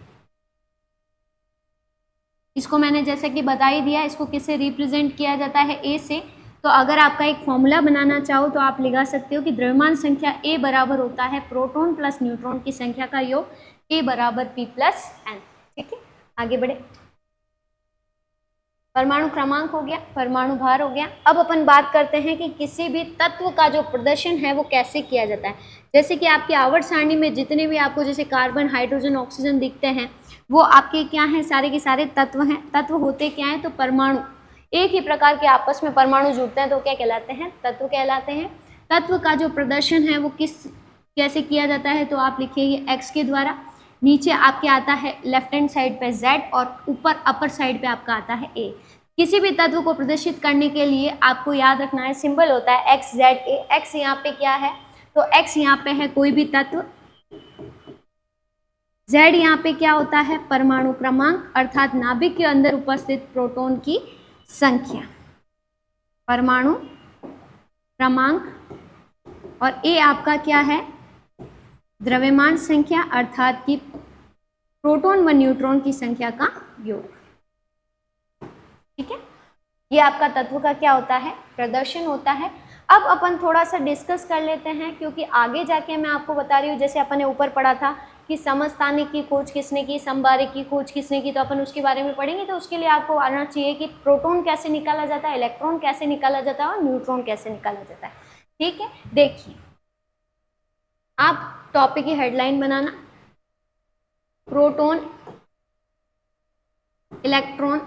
इसको मैंने जैसे कि बता ही दिया, इसको किससे रिप्रेजेंट किया जाता है? A से। तो अगर आपका एक फॉर्मूला बनाना चाहो तो आप लगा सकते हो कि द्रव्यमान संख्या A बराबर होता है प्रोटॉन प्लस न्यूट्रॉन की संख्या का योग, A बराबर P प्लस N। ठीक है, आगे बढ़े। परमाणु क्रमांक हो गया, परमाणु भार हो गया। अब अपन बात करते हैं कि किसी भी तत्व का जो प्रदर्शन है वो कैसे किया जाता है। जैसे कि आपकी आवर्त सारणी में जितने भी आपको जैसे कार्बन, हाइड्रोजन, ऑक्सीजन दिखते हैं वो आपके क्या हैं? सारे के सारे तत्व हैं। तत्व होते क्या हैं? तो परमाणु, एक ही प्रकार के आपस में परमाणु जुड़ते हैं तो क्या कहलाते हैं? तत्व कहलाते हैं। तत्व का जो प्रदर्शन है वो कैसे किया जाता है? तो आप लिखिए X के द्वारा। नीचे आपके आता है लेफ्ट हैंड साइड पे Z और ऊपर अपर साइड पे आपका आता है A। किसी भी तत्व को प्रदर्शित करने के लिए आपको याद रखना है सिंबल होता है X, Z, A। X यहाँ पे क्या है? तो X यहाँ पे है कोई भी तत्व, Z यहाँ पे क्या होता है? परमाणु क्रमांक अर्थात नाभिक के अंदर उपस्थित प्रोटॉन की संख्या, परमाणु क्रमांक। और A आपका क्या है? द्रव्यमान संख्या अर्थात कि प्रोटॉन व न्यूट्रॉन की संख्या का योग। ठीक है, ये आपका तत्व का क्या होता है? प्रदर्शन होता है। अब अपन थोड़ा सा डिस्कस कर लेते हैं, क्योंकि आगे जाके मैं आपको बता रही हूँ, जैसे अपन ने ऊपर पढ़ा था कि समस्थानिक की खोज किसने की, समबारिक की खोज किसने की, तो अपन उसके बारे में पढ़ेंगे। तो उसके लिए आपको आना चाहिए कि प्रोटॉन कैसे निकाला जाता है, इलेक्ट्रॉन कैसे निकाला जाता है और न्यूट्रॉन कैसे निकाला जाता है। ठीक है, देखिए आप टॉपिक की हेडलाइन बनाना, प्रोटॉन, इलेक्ट्रॉन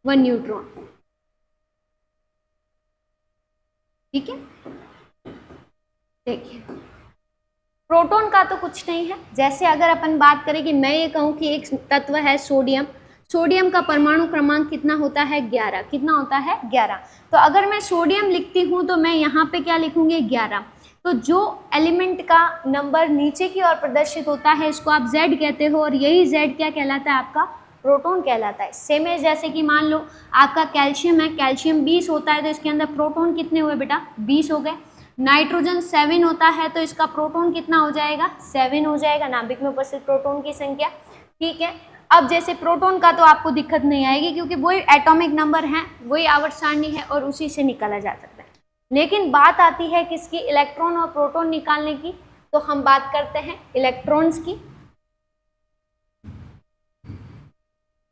व न्यूट्रॉन। ठीक है, देखिए प्रोटॉन का तो कुछ नहीं है। जैसे अगर अपन बात करें कि मैं ये कहूँ कि एक तत्व है सोडियम, सोडियम का परमाणु क्रमांक कितना होता है? 11। कितना होता है? 11। तो अगर मैं सोडियम लिखती हूँ तो मैं यहाँ पे क्या लिखूंगी? 11। तो जो एलिमेंट का नंबर नीचे की ओर प्रदर्शित होता है इसको आप Z कहते हो, और यही Z क्या कहलाता है, आपका प्रोटॉन कहलाता है। सेम है जैसे कि मान लो आपका कैल्शियम है, कैल्शियम 20 होता है तो इसके अंदर प्रोटॉन कितने हुए बेटा, 20 हो गए। नाइट्रोजन 7 होता है तो इसका प्रोटॉन कितना हो जाएगा, 7 हो जाएगा, नाभिक में उपस्थित प्रोटॉन की संख्या। ठीक है, अब जैसे प्रोटॉन का तो आपको दिक्कत नहीं आएगी क्योंकि वही एटॉमिक नंबर है, वही आवर्त सारणी है और उसी से निकाला जा सकता है। लेकिन बात आती है किसकी, इलेक्ट्रॉन और प्रोटॉन निकालने की, तो हम बात करते हैं इलेक्ट्रॉन्स की।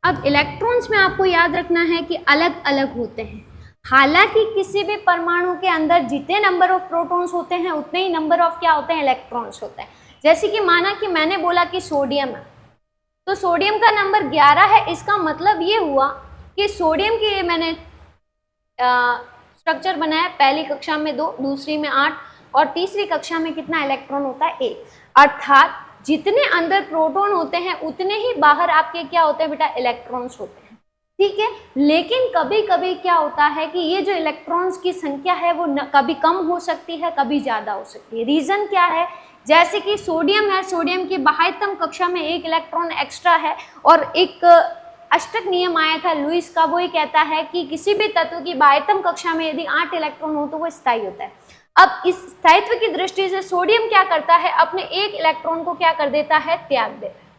अब इलेक्ट्रॉन्स में आपको याद रखना है कि अलग अलग होते हैं। हालांकि किसी भी परमाणु के अंदर जितने नंबर ऑफ प्रोटॉन्स होते हैं उतने ही नंबर ऑफ क्या होते हैं, इलेक्ट्रॉन्स होते हैं। जैसे कि माना कि मैंने बोला कि सोडियम है, तो सोडियम का नंबर 11 है, इसका मतलब ये हुआ कि सोडियम की मैंने स्ट्रक्चर बनाया, पहली कक्षा में 2, दूसरी में 8 और तीसरी कक्षा में कितना इलेक्ट्रॉन होता है, 1। अर्थात जितने अंदर प्रोटॉन होते हैं उतने ही बाहर आपके क्या होते हैं बेटा, इलेक्ट्रॉन्स होते हैं। ठीक है, लेकिन कभी कभी क्या होता है कि ये जो इलेक्ट्रॉन्स की संख्या है वो कभी कम हो सकती है, कभी ज़्यादा हो सकती है। रीज़न क्या है, जैसे कि सोडियम है, सोडियम की बाह्यतम कक्षा में 1 इलेक्ट्रॉन एक्स्ट्रा है, और एक अष्टक नियम आया था लुईस का, वो ये कहता है कि किसी भी तत्व की बाह्यतम कक्षा में यदि 8 इलेक्ट्रॉन हो तो वो स्थायी होता है। अब इस स्थायित्व की दृष्टि से सोडियम क्या करता है, अपने 1 इलेक्ट्रॉन को क्या कर देता है, त्याग देता है।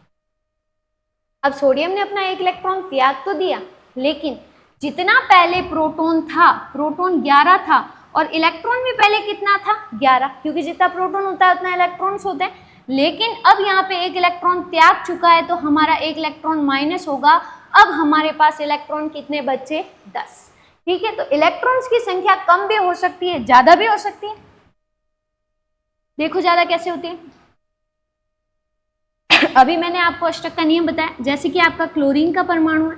अब सोडियम ने अपना 1 इलेक्ट्रॉन त्याग तो दिया, लेकिन जितना पहले प्रोटॉन था, प्रोटॉन 11 था, और इलेक्ट्रॉन भी पहले कितना था, 11, क्योंकि जितना प्रोटॉन होता है उतना इलेक्ट्रॉन्स होते हैं। लेकिन अब यहाँ पे 1 इलेक्ट्रॉन त्याग चुका है तो हमारा 1 इलेक्ट्रॉन माइनस होगा। अब हमारे पास इलेक्ट्रॉन कितने बचे, 10। ठीक है, तो इलेक्ट्रॉन्स की संख्या कम भी हो सकती है, ज्यादा भी हो सकती है। देखो ज्यादा कैसे होती है। अभी मैंने आपको अष्टक का नियम बताया, जैसे कि आपका क्लोरीन का परमाणु है,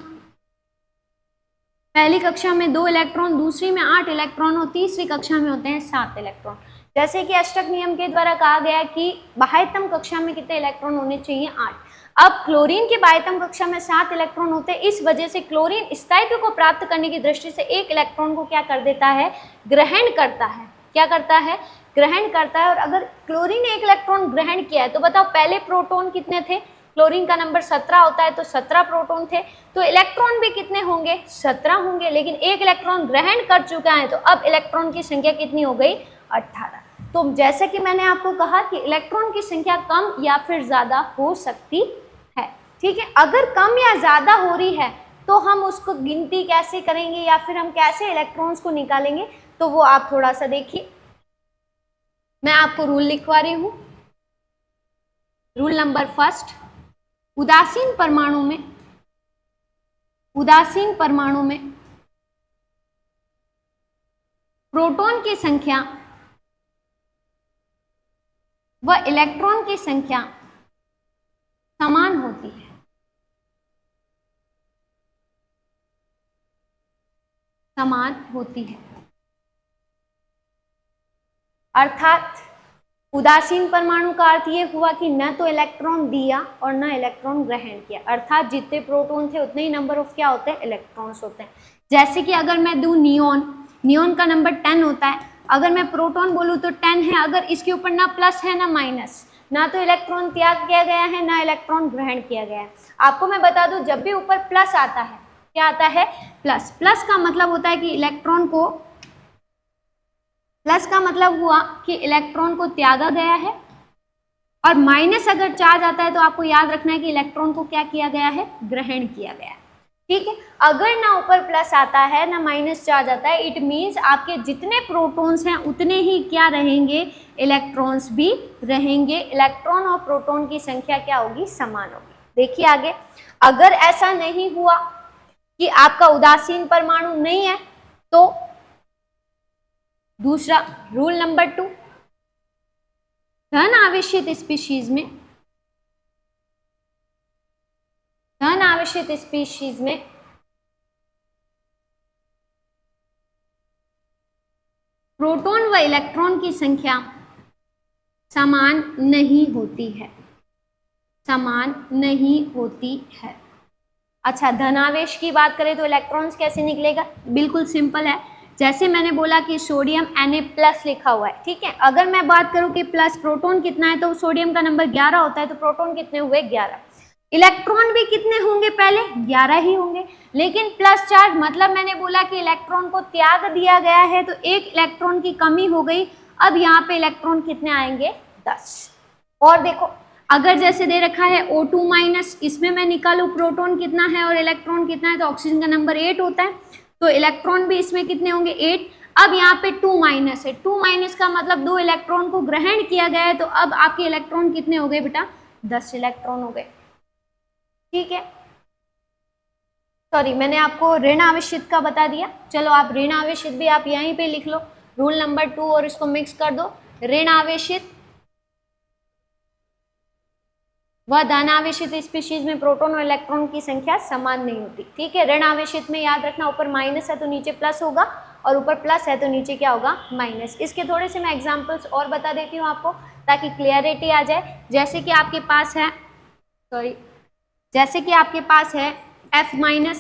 पहली कक्षा में 2 इलेक्ट्रॉन, दूसरी में 8 इलेक्ट्रॉन और तीसरी कक्षा में होते हैं 7 इलेक्ट्रॉन। जैसे कि अष्टक नियम के द्वारा कहा गया कि बाह्यतम कक्षा में कितने इलेक्ट्रॉन होने चाहिए, 8। अब क्लोरीन की बाह्यतम कक्षा में 7 इलेक्ट्रॉन होते हैं, इस वजह से क्लोरीन स्थायित्व को प्राप्त करने की दृष्टि से 1 इलेक्ट्रॉन को क्या कर देता है, ग्रहण करता है। क्या करता है, ग्रहण करता है। और अगर क्लोरीन ने 1 इलेक्ट्रॉन ग्रहण किया है तो बताओ पहले प्रोटॉन कितने थे, क्लोरीन का नंबर 17 होता है तो 17 प्रोटॉन थे, तो इलेक्ट्रॉन भी कितने होंगे, 17 होंगे। लेकिन 1 इलेक्ट्रॉन ग्रहण कर चुका है तो अब इलेक्ट्रॉन की संख्या कितनी हो गई, 18। तो जैसे कि मैंने आपको कहा कि इलेक्ट्रॉन की संख्या कम या फिर ज्यादा हो सकती है। ठीक है, अगर कम या ज्यादा हो रही है तो हम उसको गिनती कैसे करेंगे या फिर हम कैसे इलेक्ट्रॉन्स को निकालेंगे, तो वो आप थोड़ा सा देखिए। मैं आपको रूल लिखवा रही हूं। रूल नंबर 1, उदासीन परमाणु में प्रोटॉन की संख्या व इलेक्ट्रॉन की संख्या समान होती है। समान होती है अर्थात उदासीन परमाणु का अर्थ ये हुआ कि न तो इलेक्ट्रॉन दिया और न इलेक्ट्रॉन ग्रहण किया, अर्थात जितने प्रोटॉन थे उतने ही नंबर ऑफ क्या होते हैं, इलेक्ट्रॉन्स होते हैं। जैसे कि अगर मैं दूं नियोन, नियोन का नंबर 10 होता है, अगर मैं प्रोटॉन बोलूं तो 10 है, अगर इसके ऊपर ना प्लस है ना माइनस, ना तो इलेक्ट्रॉन त्याग किया गया है ना इलेक्ट्रॉन ग्रहण किया गया है। आपको मैं बता दूं, जब भी ऊपर प्लस आता है, क्या आता है, प्लस, प्लस का मतलब होता है कि इलेक्ट्रॉन को, प्लस का मतलब हुआ कि इलेक्ट्रॉन को त्यागा गया है, और माइनस अगर चार्ज आता है तो आपको याद रखना है कि इलेक्ट्रॉन को क्या किया गया है, ग्रहण किया गया है। ठीक है, अगर ना ऊपर प्लस आता है ना माइनस चार्ज आता है, इट मीन्स आपके जितने प्रोटॉन्स हैं उतने ही क्या रहेंगे, इलेक्ट्रॉन्स भी रहेंगे। इलेक्ट्रॉन और प्रोटॉन की संख्या क्या होगी, समान होगी। देखिए आगे, अगर ऐसा नहीं हुआ कि आपका उदासीन परमाणु नहीं है तो दूसरा रूल नंबर 2, धन आवेशित स्पीशीज में प्रोटॉन व इलेक्ट्रॉन की संख्या समान नहीं होती है, समान नहीं होती है। अच्छा, धनावेश की बात करें तो इलेक्ट्रॉन्स कैसे निकलेगा, बिल्कुल सिंपल है। जैसे मैंने बोला कि सोडियम Na+ लिखा हुआ है, ठीक है। अगर मैं बात करूं कि प्लस प्रोटॉन कितना है तो सोडियम का नंबर 11 होता है, तो प्रोटॉन कितने हुए 11। इलेक्ट्रॉन भी कितने होंगे पहले 11 ही होंगे, लेकिन प्लस चार्ज मतलब मैंने बोला कि इलेक्ट्रॉन को त्याग दिया गया है तो एक इलेक्ट्रॉन की कमी हो गई। अब यहाँ पे इलेक्ट्रॉन कितने आएंगे 10। और देखो अगर जैसे दे रखा है O2-, इसमें मैं निकालू प्रोटॉन कितना है और इलेक्ट्रॉन कितना है तो ऑक्सीजन का नंबर 8 होता है, तो इलेक्ट्रॉन भी इसमें कितने होंगे 8। अब यहाँ पे 2- है, 2- का मतलब 2 इलेक्ट्रॉन को ग्रहण किया गया है, तो अब आपके इलेक्ट्रॉन कितने हो गए बेटा 10 इलेक्ट्रॉन हो गए, ठीक है। सॉरी मैंने आपको ऋण आवेशित का बता दिया। चलो आप ऋण आवेशित भी आप यहीं पे लिख लो, रूल नंबर 2 और इसको मिक्स कर दो। ऋण आवेशित वह धन आवेशित स्पीशीज में प्रोटॉन और इलेक्ट्रॉन की संख्या समान नहीं होती, ठीक है। ऋण आवेशित में याद रखना ऊपर माइनस है तो नीचे प्लस होगा और ऊपर प्लस है तो नीचे क्या होगा माइनस। इसके थोड़े से मैं एग्जांपल्स और बता देती हूँ आपको ताकि क्लियरिटी आ जाए। जैसे कि आपके पास है F-,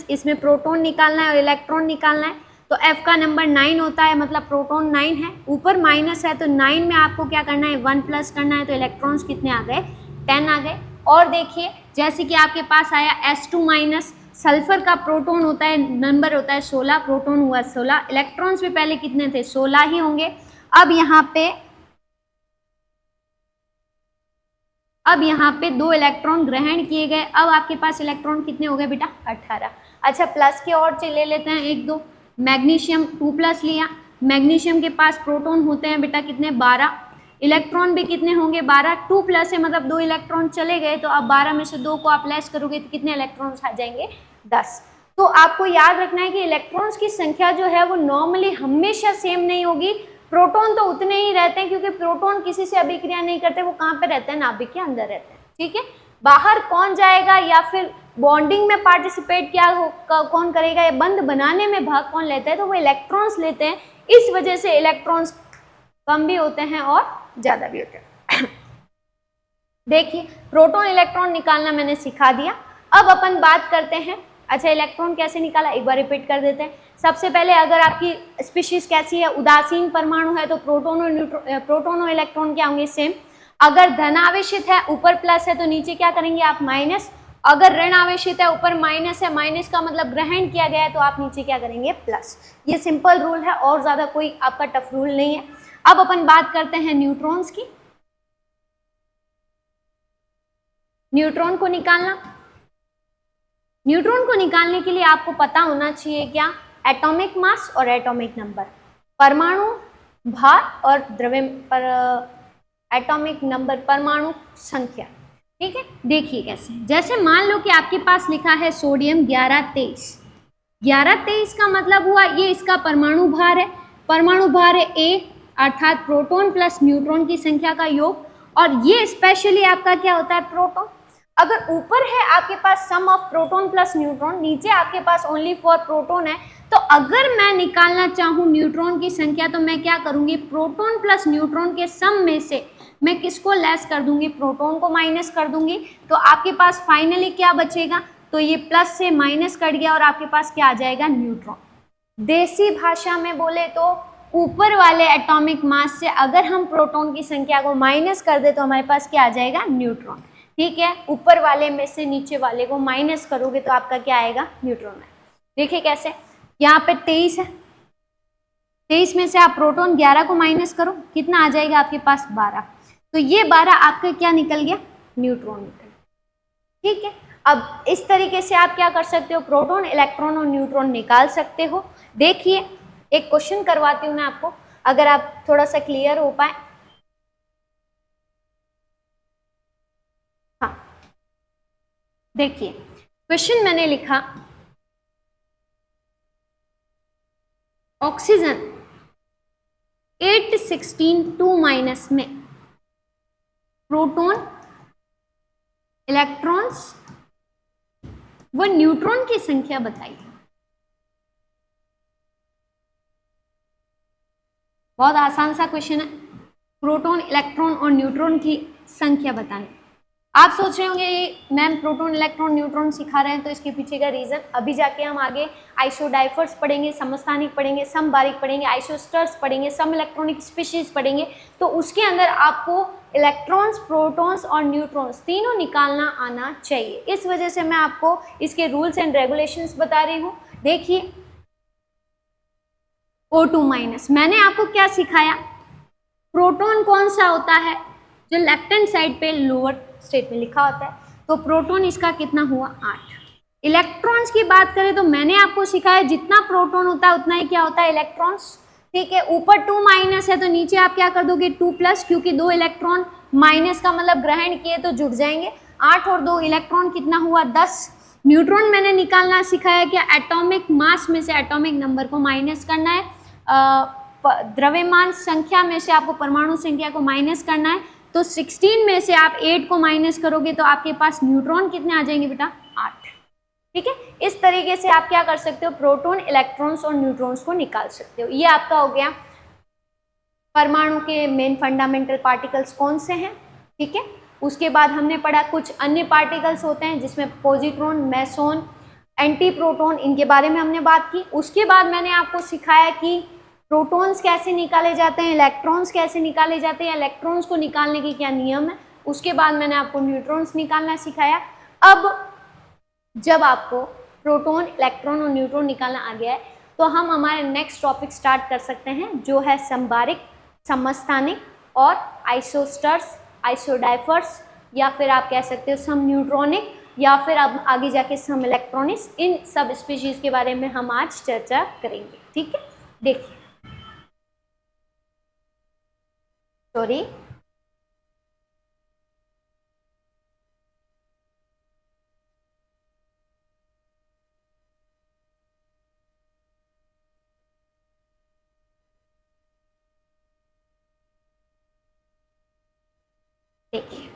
इसमें प्रोटॉन निकालना है और इलेक्ट्रॉन निकालना है, तो F का नंबर 9 होता है, मतलब प्रोटॉन 9 है, ऊपर माइनस है तो 9 में आपको क्या करना है 1 प्लस करना है, तो इलेक्ट्रॉन्स कितने आ गए 10 आ गए। और देखिए जैसे कि आपके पास आया S2-, सल्फर का प्रोटॉन होता है, नंबर होता है 16, प्रोटॉन हुआ 16, इलेक्ट्रॉन्स भी पहले कितने थे 16 ही होंगे। अब यहाँ पे 2 इलेक्ट्रॉन ग्रहण किए गए, अब आपके पास इलेक्ट्रॉन कितने हो गए बेटा 18। अच्छा प्लस के और ले लेते हैं 1-2। मैग्नीशियम 2+ लिया, मैग्नीशियम के पास प्रोटॉन होते हैं बेटा कितने 12, इलेक्ट्रॉन भी कितने होंगे 12, 2+ है मतलब 2 इलेक्ट्रॉन चले गए, तो अब 12 में से 2 को आप लेस करोगे तो कितने इलेक्ट्रॉन्स आ जाएंगे 10। तो आपको याद रखना है कि इलेक्ट्रॉन्स की संख्या जो है वो नॉर्मली हमेशा सेम नहीं होगी। प्रोटॉन तो उतने ही रहते हैं क्योंकि प्रोटॉन किसी से अभिक्रिया नहीं करते, वो कहाँ पे रहते हैं नाभिक के अंदर रहते हैं, ठीक है। बाहर कौन जाएगा या फिर बॉन्डिंग में पार्टिसिपेट कौन करेगा या बंध बनाने में भाग कौन लेता है, तो वो इलेक्ट्रॉन्स लेते हैं। इस वजह से इलेक्ट्रॉन्स कम भी होते हैं और ज्यादा भी होते हैं। देखिए प्रोटॉन इलेक्ट्रॉन निकालना मैंने सिखा दिया। अब अपन बात करते हैं अच्छा इलेक्ट्रॉन कैसे निकाला, एक बार रिपीट कर देते हैं। सबसे पहले अगर आपकी स्पीशीज कैसी है, उदासीन परमाणु है, तो प्रोटॉन और इलेक्ट्रॉन क्या होंगे सेम। अगर धन आवेशित है ऊपर प्लस है तो नीचे क्या करेंगे आप माइनस। अगर ऋण आवेशित है ऊपर माइनस है, माइनस का मतलब ग्रहण किया गया है, तो आप नीचे क्या करेंगे प्लस। ये सिंपल रूल है और ज्यादा कोई आपका टफ रूल नहीं है। अब अपन बात करते हैं न्यूट्रॉन्स की। न्यूट्रॉन को निकालने के लिए आपको पता होना चाहिए क्या, एटॉमिक मास और एटॉमिक नंबर, परमाणु भार और एटॉमिक नंबर परमाणु संख्या, ठीक है। देखिए कैसे, जैसे मान लो कि आपके पास लिखा है सोडियम 1123 का मतलब हुआ ये इसका परमाणु भार है, परमाणु भार है A अर्थात प्रोटॉन प्लस न्यूट्रॉन की संख्या का योग, और ये स्पेशली आपका क्या होता है प्रोटॉन। अगर ऊपर है आपके पास सम ऑफ प्रोटॉन प्लस न्यूट्रॉन, नीचे आपके पास ओनली फॉर प्रोटॉन है, तो अगर मैं निकालना चाहूँ न्यूट्रॉन की संख्या तो मैं क्या करूंगी, प्रोटॉन प्लस न्यूट्रॉन के सम में से मैं किसको लेस कर दूंगी, प्रोटॉन को माइनस कर दूंगी, तो आपके पास फाइनली क्या बचेगा, तो ये प्लस से माइनस कट गया और आपके पास क्या आ जाएगा न्यूट्रॉन। देसी भाषा में बोले तो ऊपर वाले एटॉमिक मास से अगर हम प्रोटॉन की संख्या को माइनस कर दे तो हमारे पास क्या आ जाएगा न्यूट्रॉन, ठीक है। ऊपर वाले में से नीचे वाले को माइनस करोगे तो आपका क्या आएगा न्यूट्रॉन है। देखिए कैसे, यहाँ पे 23 है, 23 में से आप प्रोटॉन 11 को माइनस करो, कितना आ जाएगा आपके पास 12, तो ये 12 आपका क्या निकल गया न्यूट्रॉन निकल, ठीक है। अब इस तरीके से आप क्या कर सकते हो, प्रोटॉन इलेक्ट्रॉन और न्यूट्रॉन निकाल सकते हो। देखिए एक क्वेश्चन करवाती हूँ मैं आपको, अगर आप थोड़ा सा क्लियर हो पाए। हाँ देखिए क्वेश्चन मैंने लिखा, ऑक्सीजन 816 2- में प्रोटॉन इलेक्ट्रॉन्स व न्यूट्रॉन की संख्या बताइए। बहुत आसान सा क्वेश्चन है, प्रोटॉन इलेक्ट्रॉन और न्यूट्रॉन की संख्या बताएं। आप सोच रहे होंगे मैम प्रोटॉन इलेक्ट्रॉन न्यूट्रॉन सिखा रहे हैं तो इसके पीछे का रीजन, अभी जाके हम आगे आइसोडाइफर्स पढ़ेंगे, समस्थानिक पढ़ेंगे, समबारिक पढ़ेंगे, आइसोस्टर्स पढ़ेंगे, सम इलेक्ट्रॉनिक स्पीशीज पढ़ेंगे। तो उसके अंदर आपको इलेक्ट्रॉन्स, प्रोटॉन्स और न्यूट्रॉन्स तीनों निकालना आना चाहिए। इस वजह से मैं आपको इसके रूल्स एंड रेगुलेशंस बता रही हूँ। देखिए O2 माइनस, मैंने आपको क्या सिखाया, प्रोटॉन कौन सा होता है जो लेफ्ट हैंड साइड पे लोअर स्टेट में लिखा होता है, तो प्रोटॉन इसका कितना हुआ 8। इलेक्ट्रॉन्स की बात करें तो मैंने आपको सिखाया जितना प्रोटॉन होता है उतना ही क्या होता है इलेक्ट्रॉन्स, ठीक है। ऊपर 2 माइनस है तो नीचे आप क्या कर दोगे 2 प्लस, क्योंकि 2 इलेक्ट्रॉन माइनस का मतलब ग्रहण किए तो जुड़ जाएंगे। 8 और 2 इलेक्ट्रॉन कितना हुआ 10। न्यूट्रॉन मैंने निकालना सिखाया, क्या एटॉमिक मास में से एटॉमिक नंबर को माइनस करना है, द्रव्यमान संख्या में से आपको परमाणु संख्या को माइनस करना है। तो 16 में से आप 8 को माइनस करोगे तो आपके पास न्यूट्रॉन कितने आ जाएंगे बेटा 8, ठीक है। इस तरीके से आप क्या कर सकते हो, प्रोटॉन, इलेक्ट्रॉन्स और न्यूट्रॉन्स को निकाल सकते हो। ये आपका हो गया परमाणु के मेन फंडामेंटल पार्टिकल्स कौन से हैं, ठीक है। उसके बाद हमने पढ़ा कुछ अन्य पार्टिकल्स होते हैं जिसमें पॉजिट्रॉन, मेसॉन, एंटी प्रोटॉन, इनके बारे में हमने बात की। उसके बाद मैंने आपको सिखाया कि प्रोटॉन्स कैसे निकाले जाते हैं, इलेक्ट्रॉन्स कैसे निकाले जाते हैं, इलेक्ट्रॉन्स को निकालने के क्या नियम है। उसके बाद मैंने आपको न्यूट्रॉन्स निकालना सिखाया। अब जब आपको प्रोटॉन, इलेक्ट्रॉन और न्यूट्रॉन निकालना आ गया है तो हम हमारे नेक्स्ट टॉपिक स्टार्ट कर सकते हैं जो है समबारिक, समस्थानिक और आइसोस्टर्स, आइसोडाइफर्स, या फिर आप कह सकते हो सम न्यूट्रॉनिक, या फिर अब आगे जाके सम इलेक्ट्रॉनिक्स। इन सब स्पीशीज के बारे में हम आज चर्चा करेंगे, ठीक है। देखिए सॉरी देखिए